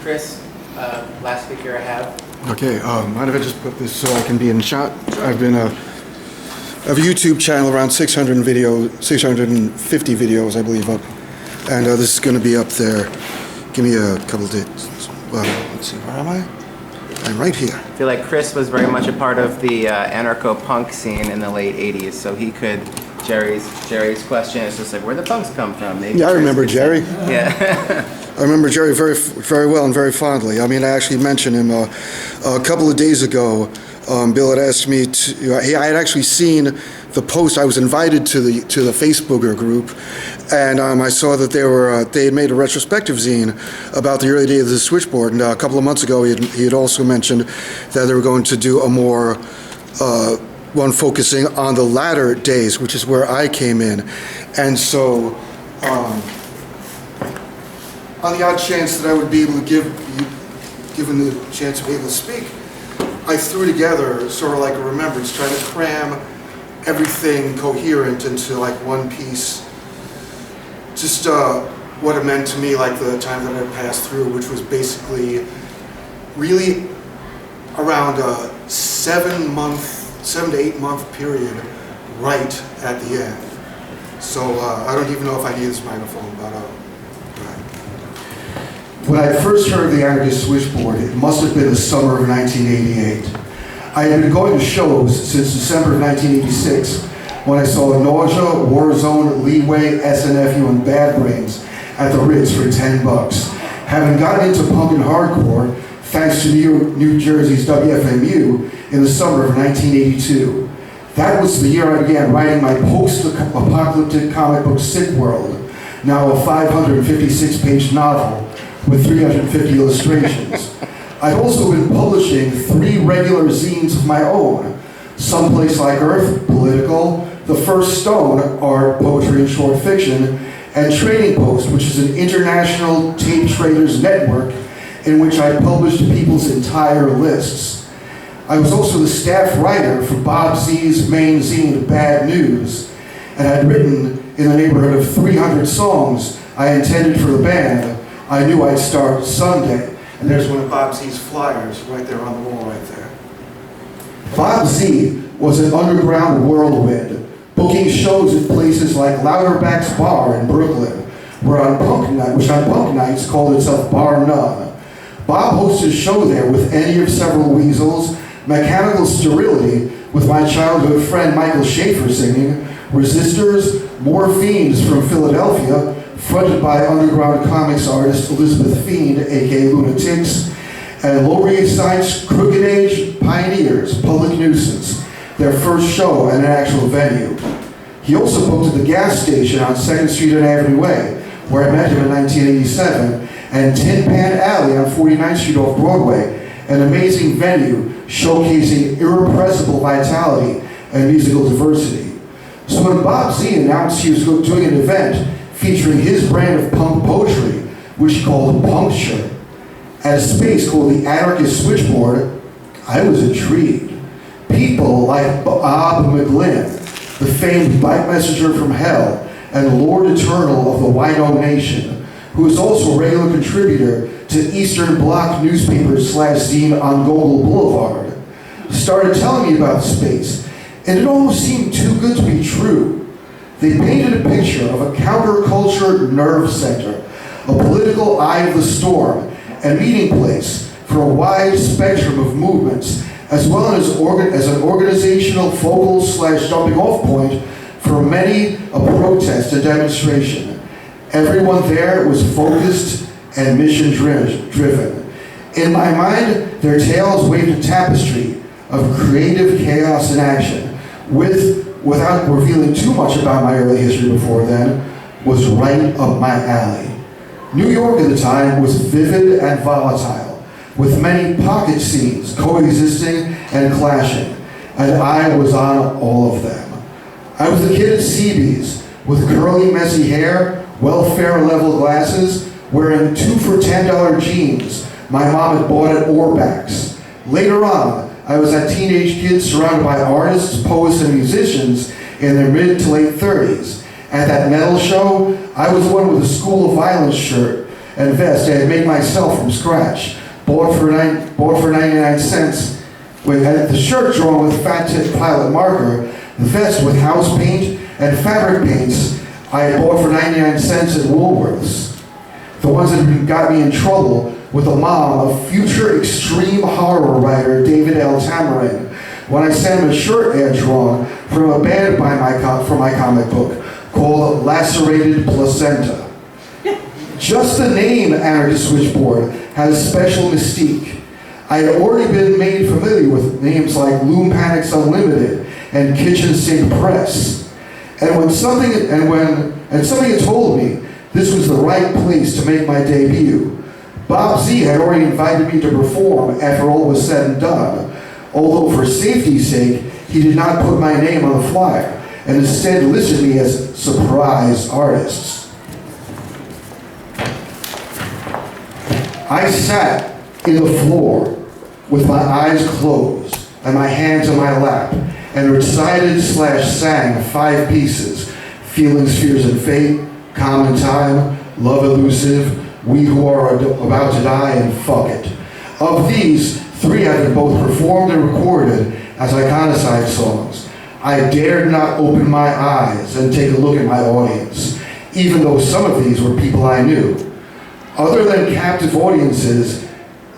Chris, last speaker I have. Okay, mind if I just put this so I can be in shot? I've been I have a YouTube channel around 650 videos, I believe, up. And this is going to be up there. Give me a couple of dates. Let's see, where am I? I'm right here. I feel like Chris was very much a part of the anarcho-punk scene in the late 80s, so he could, Jerry's question is just like, where the punks come from? Maybe yeah, I remember Jerry. Yeah. I remember Jerry very, very well and very fondly. I mean, I actually mentioned him a couple of days ago. Bill had asked me to. I had actually seen the post. I was invited to the Facebooker group, and I saw that they had made a retrospective zine about the early days of the Switchboard. And a couple of months ago, he had also mentioned that they were going to do a more one focusing on the latter days, which is where I came in, and so. On the odd chance that I would be able to given the chance to be able to speak, I threw together sort of like a remembrance, trying to cram everything coherent into like one piece. Just what it meant to me, like the time that I passed through, which was basically really around a 7 to 8 month period right at the end. So I don't even know if I need this microphone, but when I first heard of the Anarchist Switchboard, it must have been the summer of 1988. I had been going to shows since December of 1986, when I saw Nausea, Warzone, Leeway, SNFU, and Bad Brains at the Ritz for $10. Having gotten into punk and hardcore, thanks to New Jersey's WFMU in the summer of 1982. That was the year I began writing my post-apocalyptic comic book Sick World, now a 556-page novel with 350 illustrations. I'd also been publishing 3 regular zines of my own, Someplace Like Earth, political, The First Stone, art, poetry, and short fiction, and Trading Post, which is an international tape traders network in which I published people's entire lists. I was also the staff writer for Bob Z's main zine, Bad News, and I'd written in the neighborhood of 300 songs I intended for the band. I knew I'd start someday. And there's one of Bob Z's flyers right there on the wall right there. Bob Z was an underground whirlwind, booking shows at places like Louderback's Bar in Brooklyn, which on punk nights called itself Bar None. Bob hosted a show there with Any of Several Weasels, Mechanical Sterility, with my childhood friend Michael Schaefer singing, Resistors, Morphines from Philadelphia, fronted by underground comics artist Elizabeth Fiend, aka Lunatics, and Lower East Side's Crooked Age Pioneers, Public Nuisance, their first show at an actual venue. He also booked at the gas station on 2nd Street and Avenue Way, where I met him in 1987, and Tin Pan Alley on 49th Street off Broadway, an amazing venue showcasing irrepressible vitality and musical diversity. So when Bob Z announced he was doing an event featuring his brand of punk poetry, which he called Puncture, at a space called the Anarchist Switchboard, I was intrigued. People like Bob McGlynn, the famed bike messenger from hell, and Lord Eternal of the Wino Nation, who is also a regular contributor to Eastern Bloc newspaper/zine on Gogol Boulevard, started telling me about the space, and it almost seemed too good to be true. They painted a picture of a counterculture nerve center, a political eye of the storm, and meeting place for a wide spectrum of movements, as well as an organizational focal/jumping off point for many a protest and demonstration. Everyone there was focused and mission-driven. In my mind, their tales waved a tapestry of creative chaos in action, without revealing too much about my early history before then, was right up my alley. New York at the time was vivid and volatile, with many pocket scenes coexisting and clashing, and I was on all of them. I was a kid at CB's, with curly, messy hair, welfare-level glasses, wearing 2 for $10 jeans my mom had bought at Orbach's. Later on, I was that teenage kid surrounded by artists, poets, and musicians in their mid to late 30s. At that metal show, I was the one with a School of Violence shirt and vest I had made myself from scratch, bought for 99 cents, with the shirt drawn with fat tip pilot marker, the vest with house paint and fabric paints I had bought for 99 cents at Woolworths. The ones that got me in trouble with the mom of future extreme horror writer David L. Tamarin when I sent him a shirt I had drawn from a band for my comic book called Lacerated Placenta. Just the name Anarchist Switchboard has a special mystique. I had already been made familiar with names like Loom Panics Unlimited and Kitchen Sink Press. And something had told me this was the right place to make my debut. Bob Z had already invited me to perform after all was said and done, although for safety's sake, he did not put my name on the flyer and instead listed me as surprise artists. I sat in the floor with my eyes closed and my hands on my lap and recited/sang 5 pieces: Feelings, Fears, and Fate, Common Time, Love Elusive, We Who Are About to Die, and Fuck It. Of these, 3 have been both performed and recorded as Iconicide songs. I dared not open my eyes and take a look at my audience, even though some of these were people I knew. Other than captive audiences,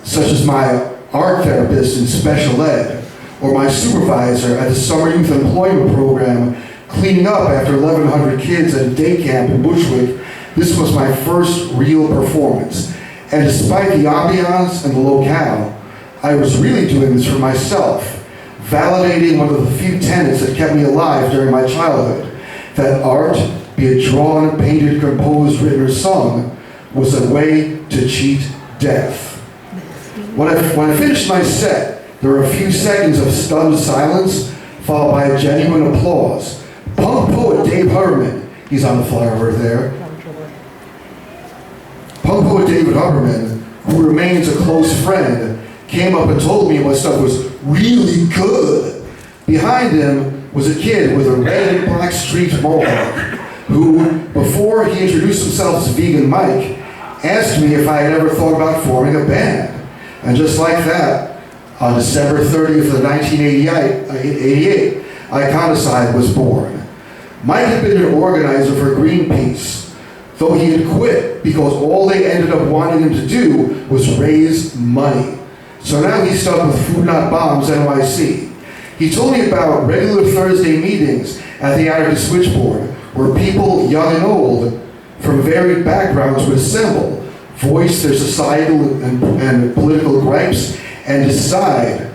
such as my art therapist in special ed, or my supervisor at the Summer Youth Employment Program, cleaning up after 1,100 kids at a day camp in Bushwick, this was my first real performance. And despite the ambiance and the locale, I was really doing this for myself, validating one of the few tenets that kept me alive during my childhood, that art, be it drawn, painted, composed, written, or sung, was a way to cheat death. When I finished my set, there were a few seconds of stunned silence, followed by a genuine applause. Punk poet Dave Huberman, he's on the flyer over there. Punk poet David Huberman, who remains a close friend, came up and told me my stuff was really good. Behind him was a kid with a red and black streaked mohawk, who, before he introduced himself as Vegan Mike, asked me if I had ever thought about forming a band. And just like that, on December 30th of 1988, Iconicide was born. Mike had been an organizer for Greenpeace, though he had quit because all they ended up wanting him to do was raise money. So now he's stuck with Food Not Bombs NYC. He told me about regular Thursday meetings at the Anarchist Switchboard, where people, young and old, from varied backgrounds would assemble, voice their societal and political gripes, and decide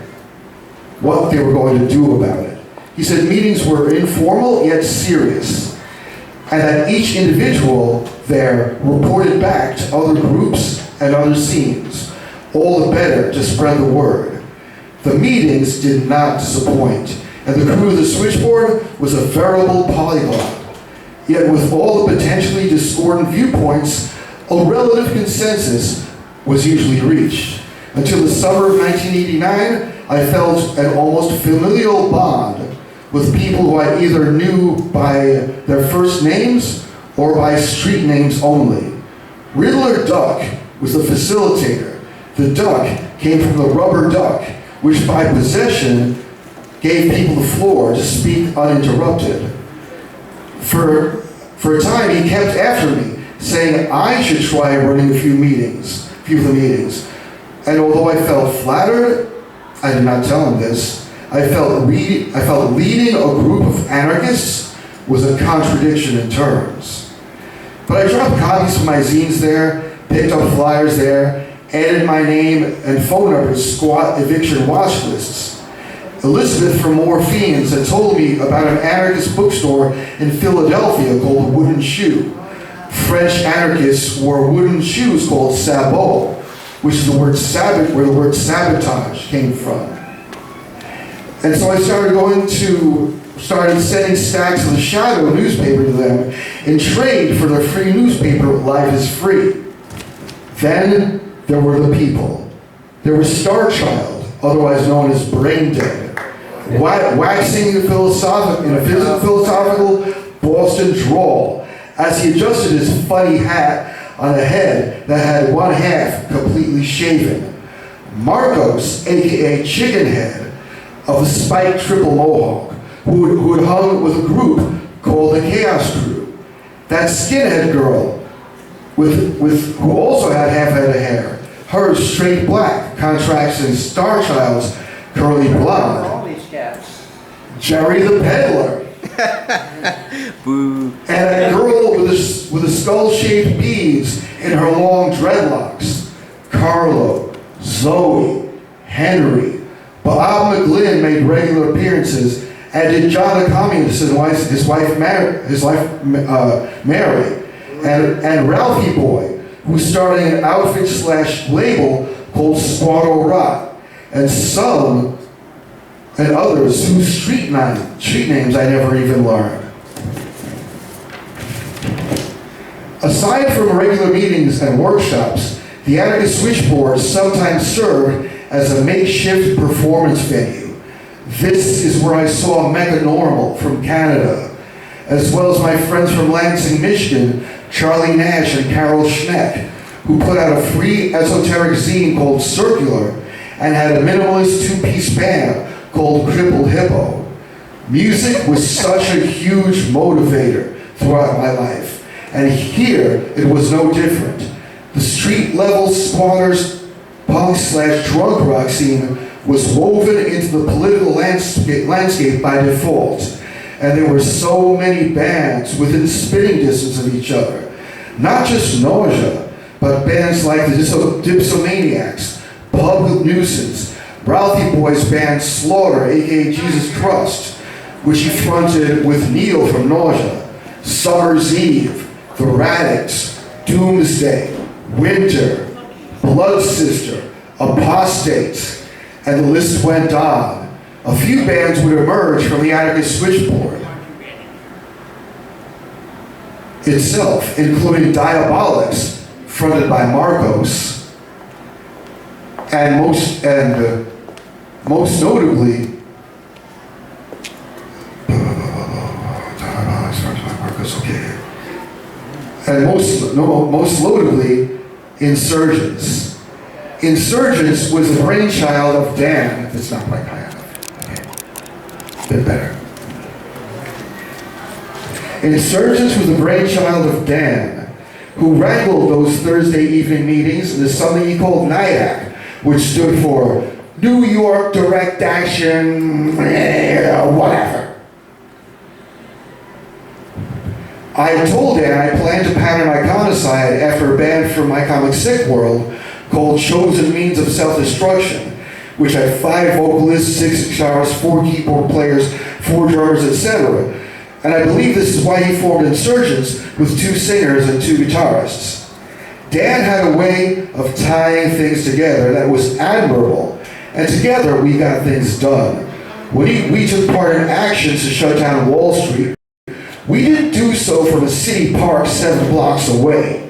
what they were going to do about it. He said meetings were informal yet serious, and that each individual there reported back to other groups and other scenes, all the better to spread the word. The meetings did not disappoint, and the crew of the Switchboard was a veritable polyglot. Yet with all the potentially discordant viewpoints, a relative consensus was usually reached. Until the summer of 1989, I felt an almost familial bond with people who I either knew by their first names or by street names only. Riddler Duck was the facilitator. The duck came from the rubber duck, which by possession gave people the floor to speak uninterrupted. For a time, he kept after me, saying I should try running a few of the meetings. And although I felt flattered, I did not tell him this. I felt leading a group of anarchists was a contradiction in terms. But I dropped copies of my zines there, picked up flyers there, added my name and phone number to squat eviction watch lists. Elizabeth from Morphines had told me about an anarchist bookstore in Philadelphia called Wooden Shoe. French anarchists wore wooden shoes called sabots, which is where the word sabotage came from. And so I started sending stacks of the Shadow newspaper to them in trade for their free newspaper, Life is Free. Then there were the people. There was Starchild, otherwise known as Brain Dead, waxing in a philosophical Boston drawl as he adjusted his funny hat on a head that had one half completely shaven. Marcos, aka Chicken Head, of the spiked triple mohawk, who had hung with a group called the Chaos Crew. That skinhead girl, who also had half head of hair, hers straight black, contrasting Starchild's curly blonde. All these cats. Jerry the Peddler. Boo. And a girl with a skull-shaped beads in her long dreadlocks. Carlo, Zoe, Henry. Bob McGlynn made regular appearances, and did John the Communist and his wife Mary. And Ralphie Boy, who's starting an outfit/label called Squatto Rot, and some and others whose street names I never even learned. Aside from regular meetings and workshops, the Anarchist Switchboard sometimes served as a makeshift performance venue. This is where I saw Mecca Normal from Canada, as well as my friends from Lansing, Michigan, Charlie Nash and Carol Schneck, who put out a free esoteric zine called Circular and had a minimalist two-piece band called Crippled Hippo. Music was such a huge motivator throughout my life, and here it was no different. The street-level squatters punk/drunk rock scene was woven into the political landscape by default, and there were so many bands within spitting distance of each other. Not just Nausea, but bands like the Dipsomaniacs, Public Nuisance, Ralphie Boy's band Slaughter, aka Jesus Crust, which he fronted with Neil from Nausea, Summer's Eve, The Radix, Doomsday, Winter, Blood Sister, Apostates, and the list went on. A few bands would emerge from the Anarchist Switchboard itself, including Diabolics, fronted by Marcos, and most notably, and most notably, Insurgents. Insurgents was the brainchild of Dan. It's not quite high enough. Okay, a bit better. Insurgents was the brainchild of Dan, who wrangled those Thursday evening meetings into something he called NIAC, which stood for New York Direct Action, whatever. I told Dan I planned to pattern Iconicide after a band from my comic sick world called Chosen Means of Self-Destruction, which had 5 vocalists, 6 guitarists, 4 keyboard players, 4 drummers, etc. And I believe this is why he formed Insurgents with 2 singers and 2 guitarists. Dan had a way of tying things together that was admirable, and together we got things done. When we took part in actions to shut down Wall Street, we didn't do so from a city park 7 blocks away.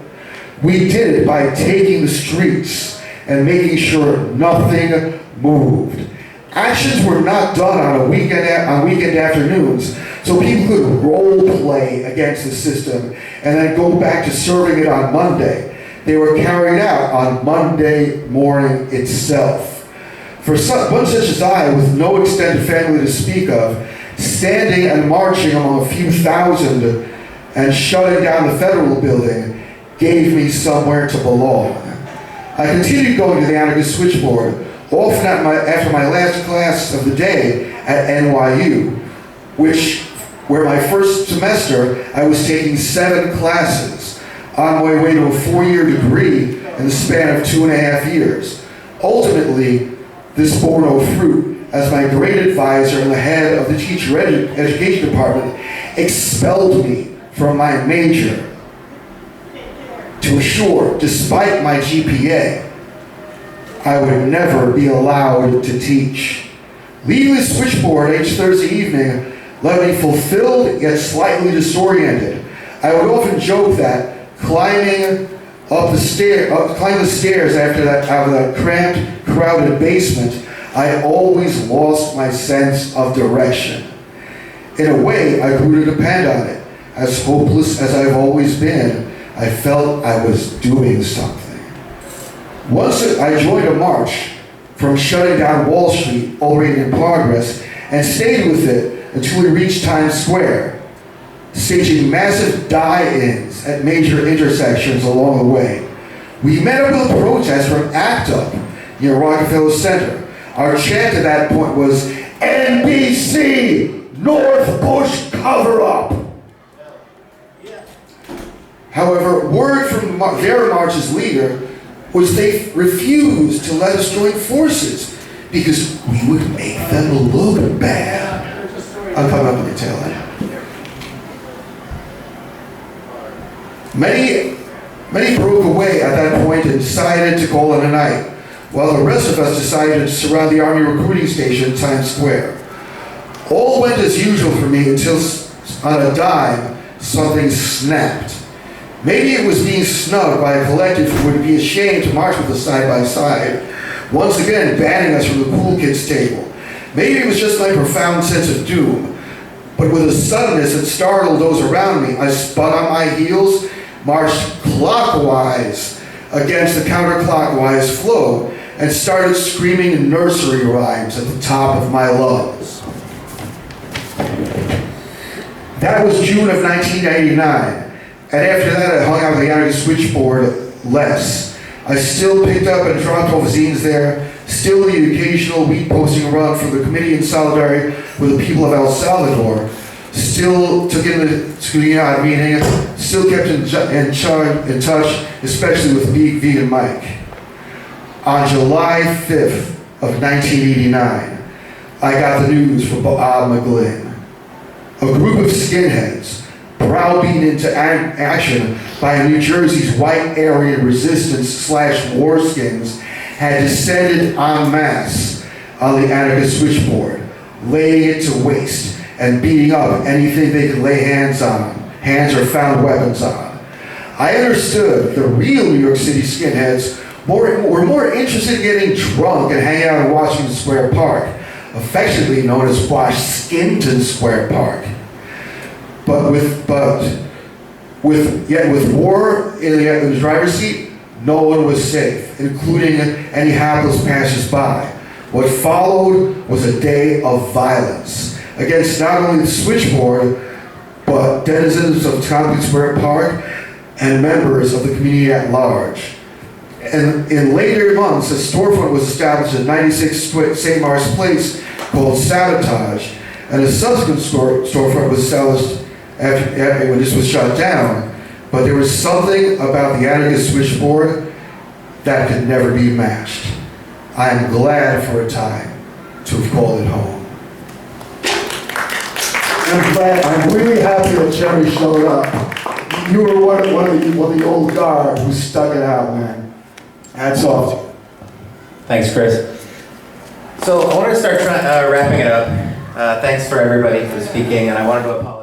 We did it by taking the streets and making sure nothing moved. Actions were not done on weekend afternoons, so people could role play against the system and then go back to serving it on Monday. They were carried out on Monday morning itself. For one such as I, with no extended family to speak of, standing and marching among a few thousand and shutting down the federal building gave me somewhere to belong. I continued going to the Anarchist Switchboard, often after my last class of the day at NYU, where my first semester I was taking 7 classes on my way to a 4-year degree in the span of 2.5 years. Ultimately, this bore no fruit, as my grade advisor and the head of the teacher education department expelled me from my major to assure, despite my GPA, I would never be allowed to teach. Leaving the switchboard each Thursday evening left me fulfilled yet slightly disoriented. I would often joke that climbing the stairs out of that cramped, crowded basement, I always lost my sense of direction. In a way, I grew to depend on it. As hopeless as I've always been, I I felt I was doing something. Once I joined a march from shutting down Wall Street, already in progress, and stayed with it until we reached Times Square, staging massive die-ins at major intersections along the way. We met up with a protest from ACT UP near Rockefeller Center. Our chant at that point was, NBC, North Bush cover-up. However, word from their march's leader was they refused to let us join forces because we would make them look bad. I'll come up with the tail end. Many broke away at that point and decided to call it a night, while the rest of us decided to surround the Army recruiting station in Times Square. All went as usual for me until, on a dime, something snapped. Maybe it was being snubbed by a collective who would be ashamed to march with us side by side, once again banning us from the cool kids table. Maybe it was just my profound sense of doom, but with a suddenness that startled those around me, I spun on my heels, marched clockwise against the counterclockwise flow, and started screaming nursery rhymes at the top of my lungs. That was June of 1999. And after that, I hung out with the Anarchist Switchboard less. I still picked up and dropped off zines there, still the occasional week posting run from the Committee in Solidarity with the people of El Salvador, still took in the Scudina meeting, still kept in touch, especially with Vegan Mike. On July 5th of 1989, I got the news from Bob McGlynn. A group of skinheads, browbeaten into action by New Jersey's white Aryan resistance / warskins, had descended en masse on the Anarchist Switchboard, laying it to waste and beating up anything they could lay hands or found weapons on. I understood the real New York City skinheads were more interested in getting drunk and hanging out in Washington Square Park, affectionately known as Washington Square Park. But with war in the driver's seat, no one was safe, including any hapless passers-by. What followed was a day of violence against not only the Switchboard, but denizens of Tompkins Square Park and members of the community at large. And in later months, a storefront was established at 96 St. Mars Place called Sabotage, and a subsequent storefront was established after when this was shut down. But there was something about the Anarchist Switchboard that could never be matched. I am glad for a time to have called it home. I'm really happy that Jerry showed up. You were one of the old guard who stuck it out, man. Hats off to you. Thanks, Chris. So I want to start wrapping it up. Thanks for everybody for speaking, and I wanted to apologize.